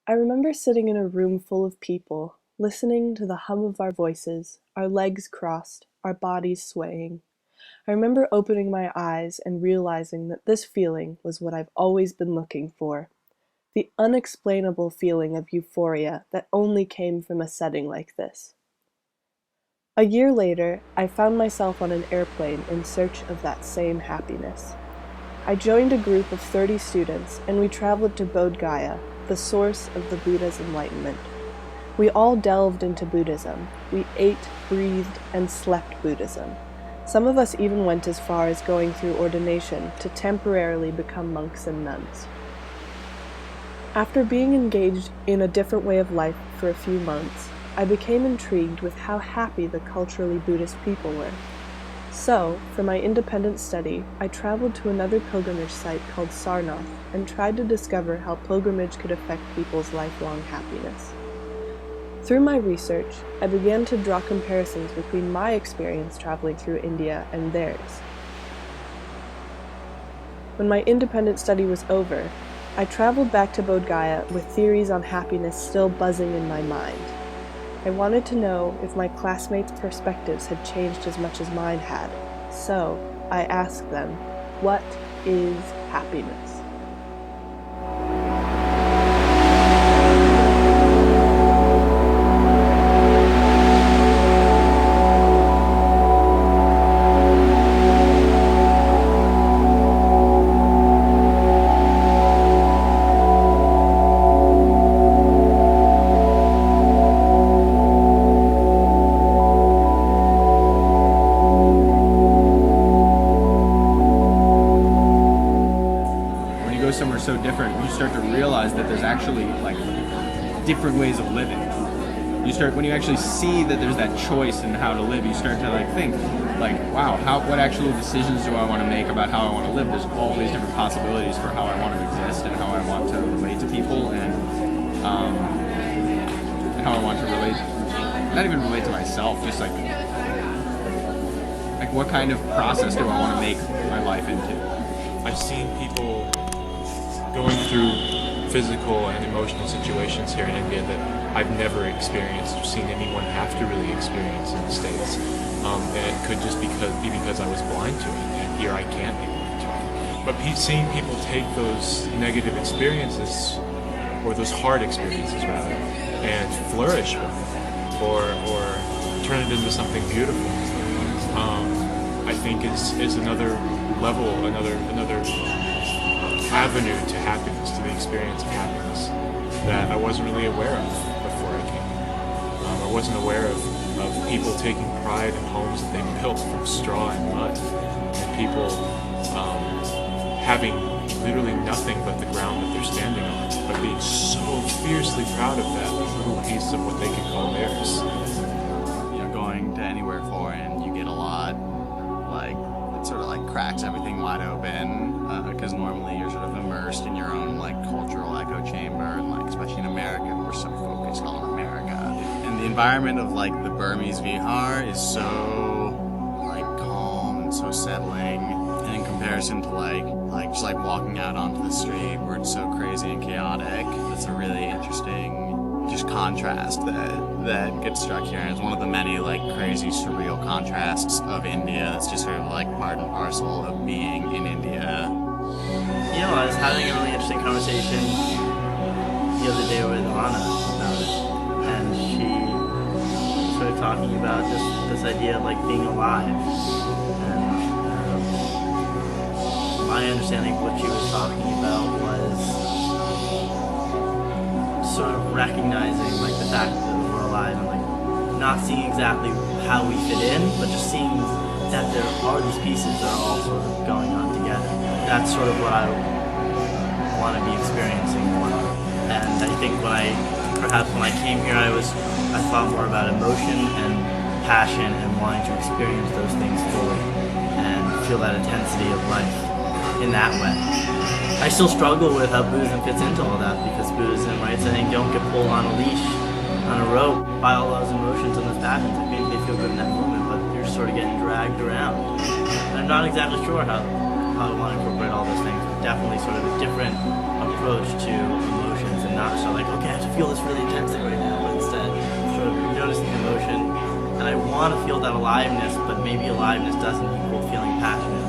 I remember sitting in a room full of people, listening to the hum of our voices, our legs crossed, our bodies swaying. I remember opening my eyes and realizing that this feeling was what I've always been looking for. The unexplainable feeling of euphoria that only came from a setting like this. A year later, I found myself on an airplane in search of that same happiness. I joined a group of 30 students and we traveled to Bodh Gaya, the source of the Buddha's enlightenment. We all delved into Buddhism. We ate, breathed, and slept Buddhism. Some of us even went as far as going through ordination to temporarily become monks and nuns. After being engaged in a different way of life for a few months, I became intrigued with how happy the culturally Buddhist people were. So, for my independent study, I traveled to another pilgrimage site called Sarnath and tried to discover how pilgrimage could affect people's lifelong happiness. Through my research, I began to draw comparisons between my experience traveling through India and theirs. When my independent study was over, I traveled back to Bodh Gaya with theories on happiness still buzzing in my mind. I wanted to know if my classmates' perspectives had changed as much as mine had, so I asked them, what is happiness? Somewhere so different, you start to realize that there's actually like different ways of living. When you actually see that there's that choice in how to live, you start to think wow, what actual decisions do I want to make about how I want to live? There's all these different possibilities for how I want to exist and how I want to relate to people and how I want to relate, not even relate to myself, just like what kind of process do I want to make my life into? I've seen people going through physical and emotional situations here in India that I've never experienced or seen anyone have to really experience in the States. And it could just be because I was blind to it, and here I can't be blind to it. But seeing people take those negative experiences, or those hard experiences rather, and flourish with it, or turn it into something beautiful, I think is another level, another avenue to happiness, to the experience of happiness that I wasn't really aware of before I came here. I wasn't aware of people taking pride in homes that they built from straw and mud, and people having literally nothing but the ground that they're standing on, but being so fiercely proud of that little piece of what they can call theirs. Going to anywhere foreign, you get a lot, it sort of cracks everything wide open, because normally you're sort of immersed in your own cultural echo chamber, and especially in America, we're so focused on America. And the environment of the Burmese Vihar is so calm and so settling, and in comparison to just walking out onto the street where it's so crazy and chaotic, it's a really interesting just contrast that gets struck here, and it's one of the many crazy surreal contrasts of India. It's just sort of part and parcel of being in India. I was having a really interesting conversation the other day with Anna about it, and she started talking about just this idea of being alive. And my understanding of what she was talking about was sort of recognizing the fact that we're alive and not seeing exactly how we fit in, but just seeing that there are these pieces that are all sort of going on together. That's sort of what I want to be experiencing more. And I think when I came here, I thought more about emotion and passion and wanting to experience those things fully and feel that intensity of life in that way. I still struggle with how Buddhism fits into all that, because Buddhism, saying don't get pulled on a leash, on a rope, by all those emotions and those passions. Maybe they feel good in that moment, but you're sort of getting dragged around. And I'm not exactly sure how I want to incorporate all those things, but definitely sort of a different approach to emotions and and not so like, okay, I have to feel this really intensely right now, but instead sort of noticing the emotion. And I want to feel that aliveness, but maybe aliveness doesn't equal feeling passionate.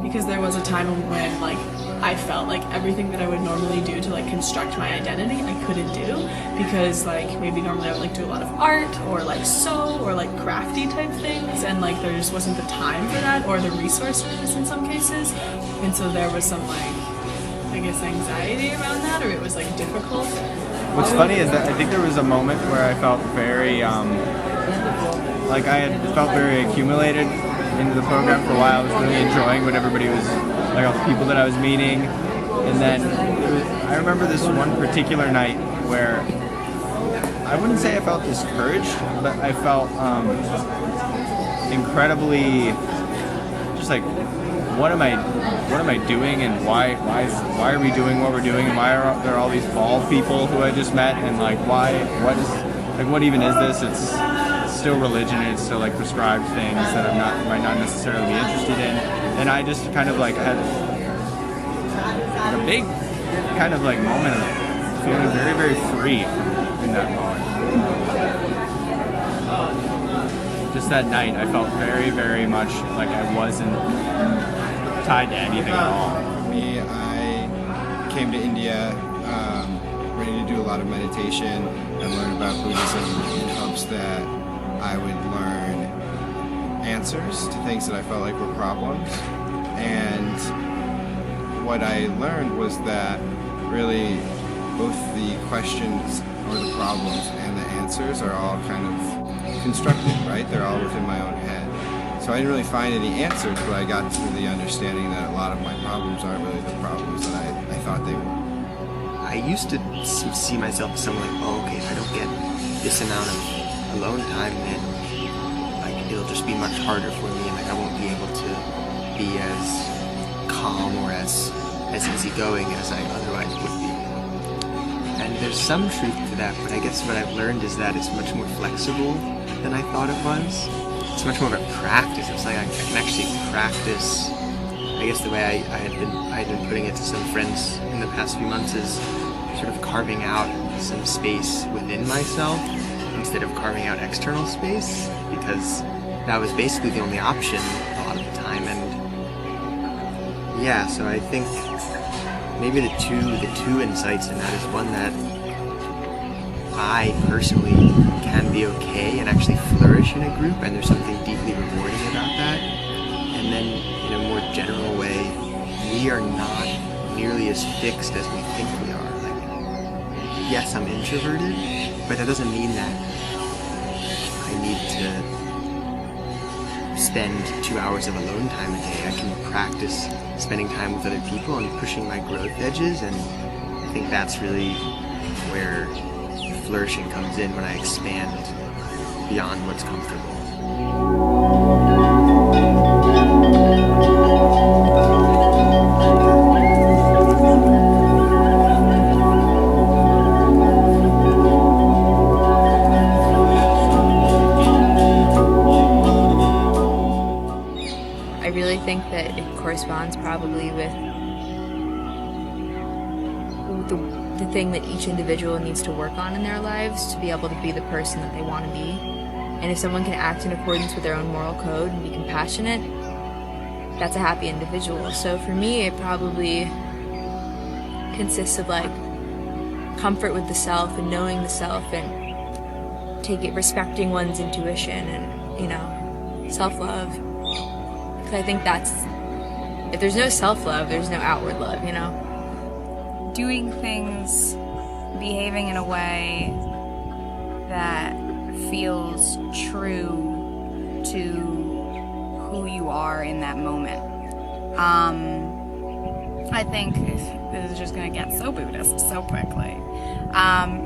Because there was a time when like I felt like everything that I would normally do to like construct my identity I couldn't do, because like maybe normally I would like do a lot of art or like sew or like crafty type things, and like there just wasn't the time for that or the resources in some cases, and so there was some like, I guess, anxiety around that, or it was like difficult. What's funny is that I think there was a moment where I felt very, like I had felt very accumulated into the program for a while. I was really enjoying what everybody was, like all the people that I was meeting. And then I remember this one particular night where I wouldn't say I felt discouraged, but I felt incredibly just like, what am I doing, and why are we doing what we're doing, and why are there all these bald people who I just met, and like what even is this? It's still religion, and it's still like prescribed things that might not necessarily be interested in. And I just kind of like had a big kind of like moment of feeling very, very free in that moment. Just that night, I felt very, very much like I wasn't tied to anything at all. For me, I came to India ready to do a lot of meditation and learn about Buddhism in hopes that I would learn answers to things that I felt like were problems. And what I learned was that really both the questions or the problems and the answers are all kind of constructed, right? They're all within my own head. So I didn't really find any answers, but I got to the understanding that a lot of my problems aren't really the problems that I thought they were. I used to see myself as someone like, oh, okay, if I don't get this amount of alone time, then like it'll just be much harder for me, and like I won't be able to be as calm or as easygoing as I otherwise would be. And there's some truth to that, but I guess what I've learned is that it's much more flexible than I thought it was. It's much more of a practice. It's like I can actually practice. I guess the way I had been putting it to some friends in the past few months is sort of carving out some space within myself instead of carving out external space, because that was basically the only option a lot of the time. And yeah, so I think maybe the two insights in that is one, that I personally can be okay and actually flourish in a group, and there's something deeply rewarding about that. And then in a more general way, we are not nearly as fixed as we think we are. Like, yes, I'm introverted, but that doesn't mean that I need to spend 2 hours of alone time a day. I can practice spending time with other people and pushing my growth edges, and I think that's really where flourishing comes in, when I expand beyond what's comfortable. I really think that it corresponds probably with the thing that each individual needs to work on in their lives to be able to be the person that they want to be. And if someone can act in accordance with their own moral code and be compassionate, that's a happy individual. So for me, it probably consists of like comfort with the self and knowing the self and respecting one's intuition and, you know, self-love. Because I think if there's no self-love, there's no outward love, you know? Doing things, behaving in a way that feels true to who you are in that moment. I think this is just going to get so Buddhist so quickly.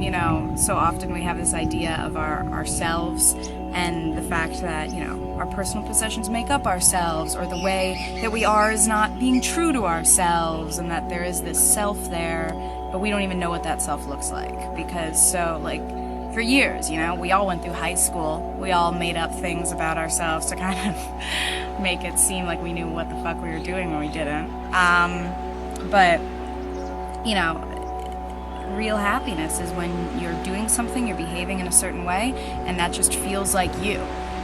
You know, so often we have this idea of ourselves and the fact that, you know, our personal possessions make up ourselves, or the way that we are is not being true to ourselves, and that there is this self there, but we don't even know what that self looks like. Because so, like, for years, you know, we all went through high school, we all made up things about ourselves to kind of make it seem like we knew what the fuck we were doing when we didn't. But, you know, real happiness is when you're doing something, you're behaving in a certain way, and that just feels like you.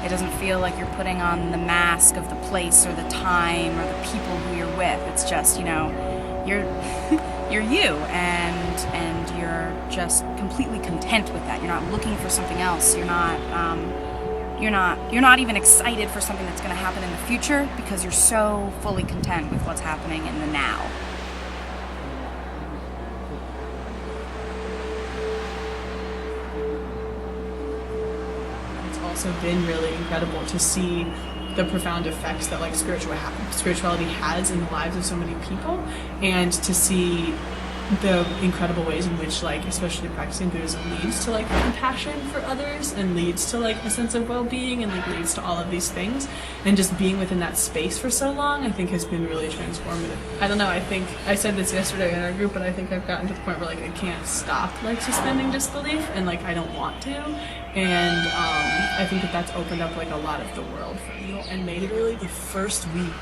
It doesn't feel like you're putting on the mask of the place or the time or the people who you're with. It's just, you know, you're you're you, and you're just completely content with that. You're not looking for something else. You're not even excited for something that's going to happen in the future, because you're so fully content with what's happening in the now. Also been really incredible to see the profound effects that like spirituality has in the lives of so many people, and to see the incredible ways in which, like, especially practicing Buddhism leads to like compassion for others, and leads to like a sense of well-being, and like leads to all of these things. And just being within that space for so long, I think, has been really transformative. I don't know, I think I said this yesterday in our group, but I think I've gotten to the point where like I can't stop like suspending disbelief, and like I don't want to. And I think that that's opened up like a lot of the world for me, and made it really. The first week,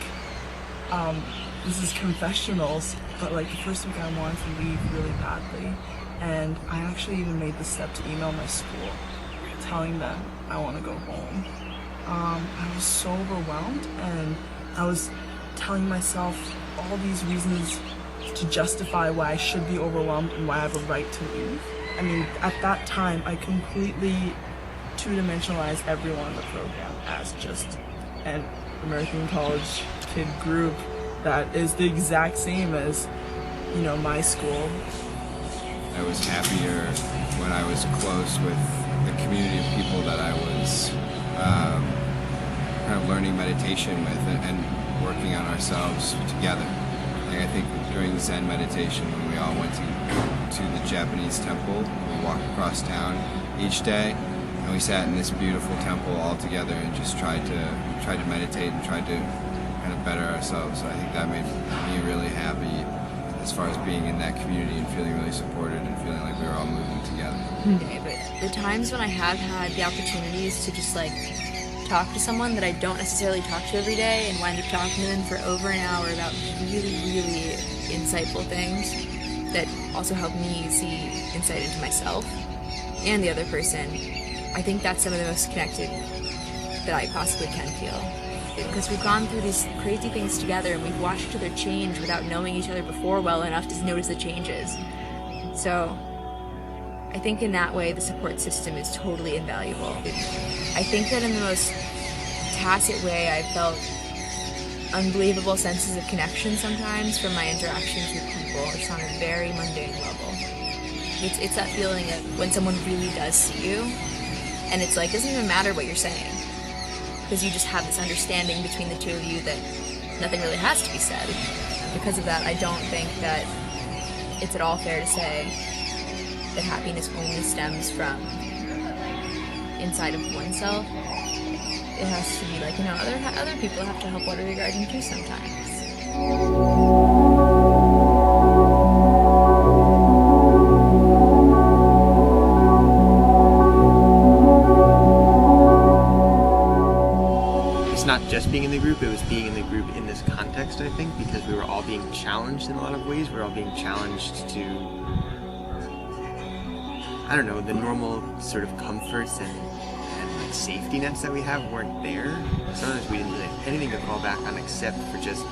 this is confessionals, but like the first week I wanted to leave really badly, and I actually even made the step to email my school telling them I want to go home. I was so overwhelmed, and I was telling myself all these reasons to justify why I should be overwhelmed and why I have a right to leave. I mean, at that time, I completely two-dimensionalized everyone in the program as just an American college kid group that is the exact same as, you know, my school. I was happier when I was close with the community of people that I was kind of learning meditation with, and working on ourselves together. Like, I think during Zen meditation, when we all went to the Japanese temple, we walked across town each day, and we sat in this beautiful temple all together and just tried to meditate and tried to kind of better ourselves. So I think that made me really happy as far as being in that community and feeling really supported and feeling like we were all moving together. Okay, but the times when I have had the opportunities to just like talk to someone that I don't necessarily talk to every day, and wind up talking to them for over an hour about really, really insightful things that also help me see insight into myself and the other person, I think that's some of the most connected that I possibly can feel. Because we've gone through these crazy things together, and we've watched each other change without knowing each other before well enough to notice the changes. So I think in that way the support system is totally invaluable. I think that in the most tacit way I've felt unbelievable senses of connection sometimes from my interactions with people, just on a very mundane level. It's that feeling of when someone really does see you, and it's like, it doesn't even matter what you're saying, because you just have this understanding between the two of you that nothing really has to be said. Because of that, I don't think that it's at all fair to say that happiness only stems from inside of oneself. It has to be like, you know, other people have to help water your garden too sometimes. Not just being in the group, it was being in the group in this context, I think, because we were all being challenged in a lot of ways. We were all being challenged to, I don't know, the normal sort of comforts and like safety nets that we have weren't there. Sometimes we didn't really have anything to fall back on except for just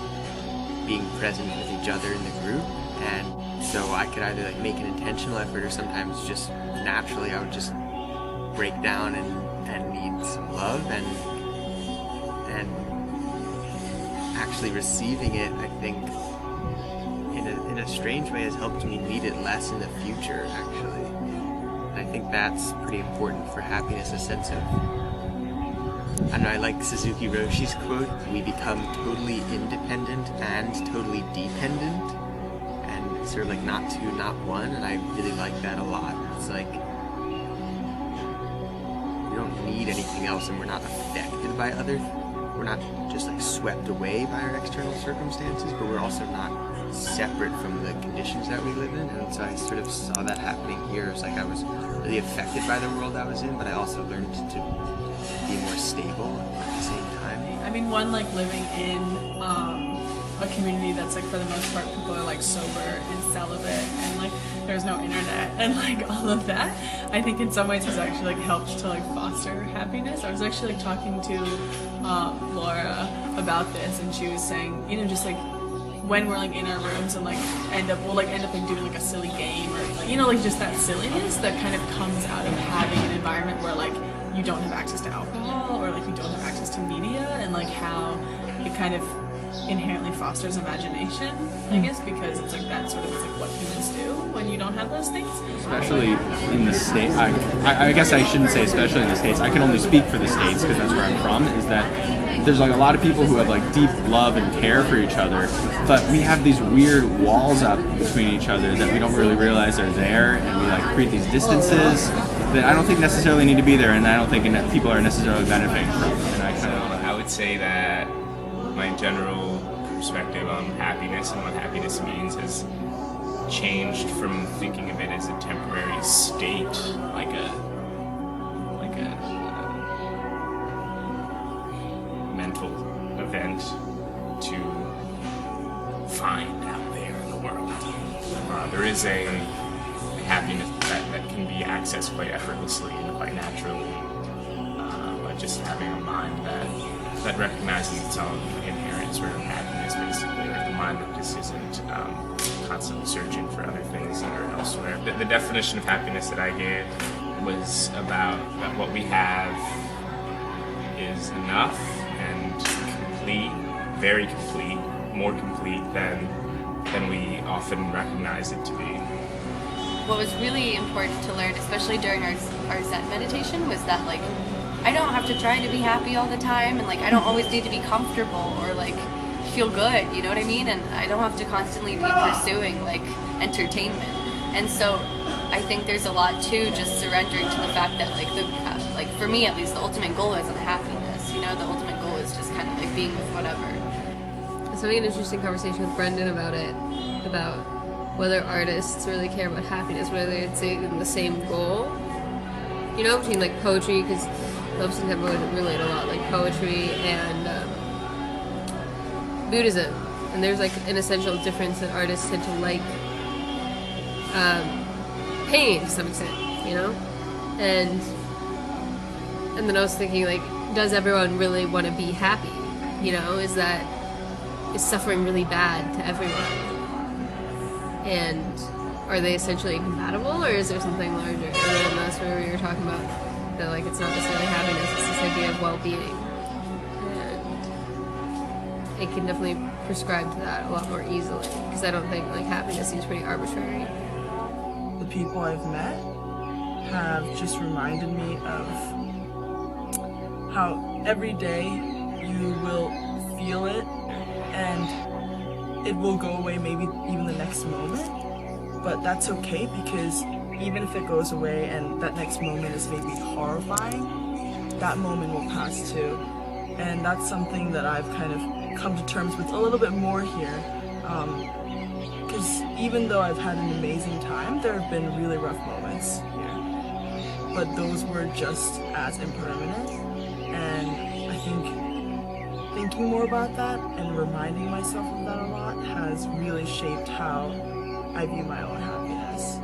being present with each other in the group. And so I could either like make an intentional effort, or sometimes just naturally I would just break down and need some love, and actually receiving it, I think, in a strange way has helped me need it less in the future, actually. And I think that's pretty important for happiness, a sense of, I don't know, I like Suzuki Roshi's quote, we become totally independent and totally dependent, and it's sort of like not two, not one, and I really like that a lot. It's like, we don't need anything else, and we're not affected by we're not just like swept away by our external circumstances, but we're also not separate from the conditions that we live in. And so I sort of saw that happening here. It's like I was really affected by the world I was in, but I also learned to be more stable at the same time. I mean, one, like living in a community that's like, for the most part, people are like sober and celibate, and like there's no internet and like all of that, I think in some ways has actually like helped to like foster happiness. I was actually like talking to Laura about this, and she was saying, you know, just like when we're like in our rooms and like we'll end up like doing like a silly game, or like, you know, like just that silliness that kind of comes out of having an environment where like you don't have access to alcohol, or like you don't have access to media, and like how it kind of inherently fosters imagination, I guess, because it's like that sort of is like what humans do when you don't have those things. Especially in the States, I guess I shouldn't say especially in the States, I can only speak for the States because that's where I'm from, is that there's like a lot of people who have like deep love and care for each other, but we have these weird walls up between each other that we don't really realize are there, and we like create these distances that I don't think necessarily need to be there, and I don't think people are necessarily benefiting from. And I would say that my general perspective on happiness and what happiness means has changed from thinking of it as a temporary state, like a mental event to find out there in the world. There is a happiness that can be accessed quite effortlessly and quite naturally by just having a mind that recognizes its own inherent sort of happiness, basically, like the mind that just isn't constantly searching for other things that are elsewhere. The definition of happiness that I gave was about that what we have is enough and complete, very complete, more complete than we often recognize it to be. What was really important to learn, especially during our Zen meditation, was that like I don't have to try to be happy all the time, and like I don't always need to be comfortable or like feel good, you know what I mean? And I don't have to constantly be pursuing like entertainment. And so I think there's a lot too just surrendering to the fact that like for me at least, the ultimate goal isn't happiness, you know, the ultimate goal is just kind of like being with whatever. I was having an interesting conversation with Brendan about it, about whether artists really care about happiness, whether it's in the same goal, you know, between like poetry, because those things have relate a lot, like poetry and Buddhism, and there's like an essential difference that artists tend to like pain to some extent, you know, and then I was thinking, like, does everyone really want to be happy, you know, is suffering really bad to everyone? And are they essentially incompatible, or is there something larger? And that's where we were talking about that, like, it's not necessarily happiness, it's this idea of well-being. And it can definitely prescribe to that a lot more easily, because I don't think, like, happiness seems pretty arbitrary. The people I've met have just reminded me of how every day you will feel it, and it will go away maybe even the next moment, but that's okay, because even if it goes away and that next moment is maybe horrifying, that moment will pass too. And that's something that I've kind of come to terms with a little bit more here, because even though I've had an amazing time, there have been really rough moments here, but those were just as impermanent. And I think thinking more about that and reminding myself of that a lot has really shaped how I view my own happiness.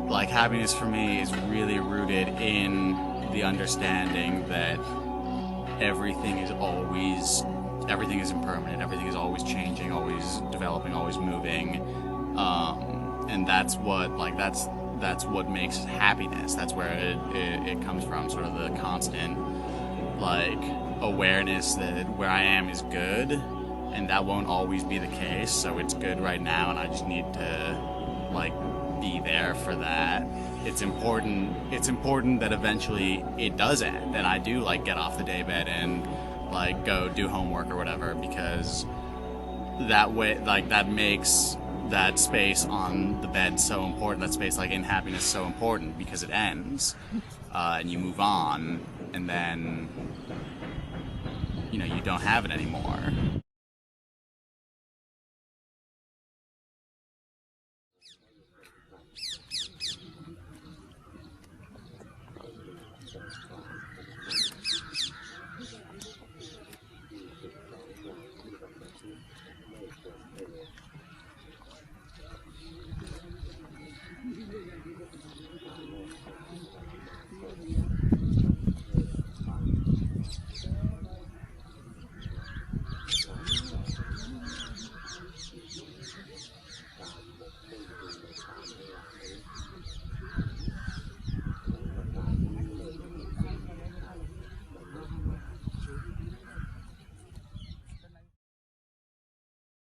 Like, happiness for me is really rooted in the understanding that everything is impermanent, everything is always changing, always developing, always moving, and that's what makes happiness. That's where it comes from, sort of the constant like awareness that where I am is good, and that won't always be the case, so it's good right now, and I just need to like be there for that. It's important that eventually it does end, and I do like get off the daybed and like go do homework or whatever, because that way, like, that makes that space on the bed so important, that space like in happiness so important, because it ends and you move on. and then you don't have it anymore.